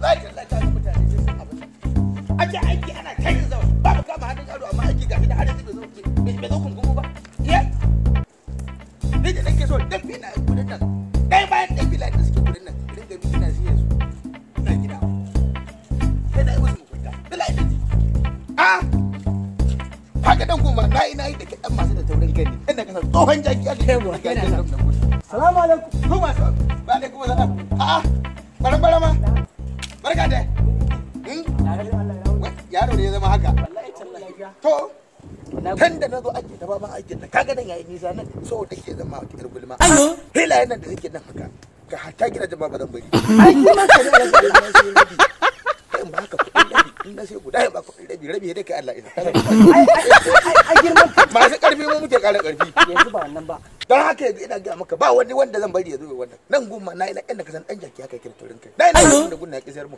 wallahi wallahi ka mutane sai sun abin ake aiki ana kai da zawa ba mu kama hannun yaro amma aiki ga da har yanzu bai zo kungumu ba iya ni da nake so dan fina kudin nan dai bayan dai fila da suke kudin nan ringa bi ina siye su ina gida sai dai musu mugunta bila ina ji haka dan kuma na yi da ke dan masu da taurin gani inda ka san tsohon jaki aka yi wa kai da salamu alaikum ko masu ba alaikum salam bara ma barka da yaro ne ya zama haka to kan da na zo ake ta baban aikin nan kaga nan yayi nisa nan so da ke zama a kitar gulma hilayen nan da suke nan haka ka hata gidajen ba zan bari ai kuma ka ne da in ba ka kuɗin rabi in na sai guda ya ba kuɗin rabi dai kai Allah isa ai girman masu ƙarfi mu muke ƙara ƙarfi yanzu ba wannan ba don haka yanzu ina ga maka ba wani wanda zan bari ya zo wannan nan gumma na ina inda ka san dan jaki haka kira turin kai dai na da gunna ya kisar mu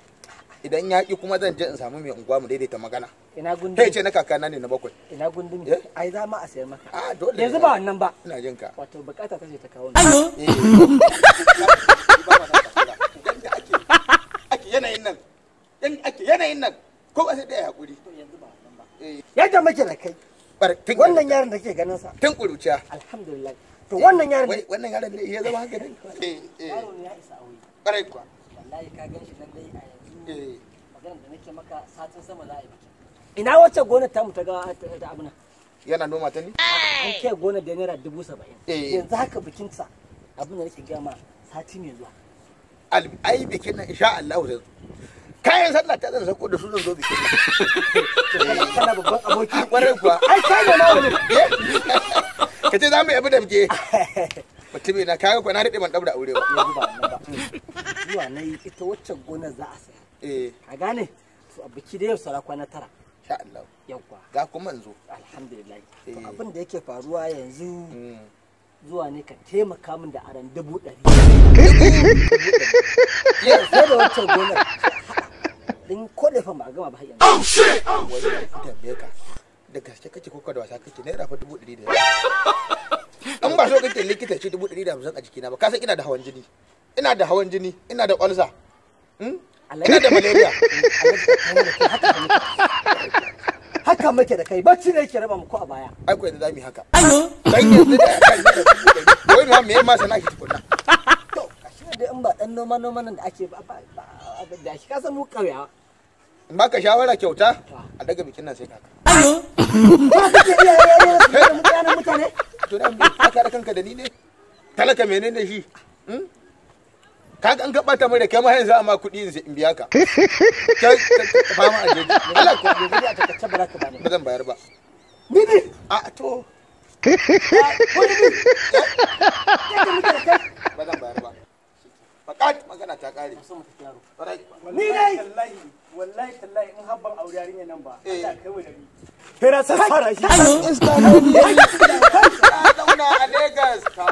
idan ya ki kuma zan je in samu mai unguwa mu daidaita magana ina gundi kai ce na kakana ne na bakwai ina gundi ai za ma a sayar maka dole yanzu ba wannan ba ina jin ka wato bukata ta ce ta kawo ni ake yanayin nan ko ba sai da hakuri yadda muke da kai wannan yaron da ke ganin sa tun kuruciya alhamdulillah to wannan yaron ne ya zama haka ne yaro ne ya isa aure bare kuwa wallahi ka gan shi nan dai a yanzu maganar da nake maka satin sama za a yi biki ina wacce gonar tamu ta ga ta abuna yana noma ta ne an ke gonar da naira 70,000 yanzu haka bikin sa abin da nake ga ma sati mai zuwa ai bikin nan insha Allah zai zo kayan sallah ta zan sako da su zan zo bikin nan kana babban aboki kwarai kuwa ai kai da nawa ne ka ce za mu yabi da bike mutum na kayan kwa na daɗe ban ɗaura aure ba yanzu ba wannan ba zuwa na yi ita wacce gonar za a saya a gane to a biki da yau sara kwana 9 insha Allah yawwa za kuma in zo alhamdulillah to abin da yake faruwa yanzu zuwa ne ka taimaka min da aran 100,000 sai da wacce gonar din ko da fa ba gama ba yanzu oh shit da gaske kake ko da wasa kake naira fa 100,000 an ba so kake likita ce 150 a jikina ba ka san ina da hawan jini ina da ulcer ina da malaria haka muke da kai bacci ne yake raba mu ko a baya ai ko yanzu zamu yi haka dan yanzu da kai ne wai ma me ma sana ki tukunna to kashi da in ba dan noma nan da ake ba da shi ka san mu kauyawa in baka shawara kyauta a daga bikin nan sai kaka ba kake iya mutane to dan ka da kanka da ni ne talaka menene shi kaga an gabata mai da kai ma yanzu amma kuɗi in biya ka kai fama a jeji Allah ko yanzu a takacce baraka ba ne ba zan bayar ba ni ne a to ba zan bayar ba fakat magana ta kare ni dai wallahi tallahi in habban aure yarinya nan ba Allah kai wa nabi kira sassara shi iska ne ka zauna a Lagos ka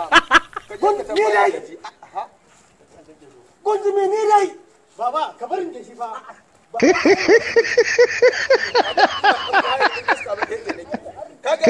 je ka tabbata da shi Gunjumi ni dai baba ka barin da shi fa kaga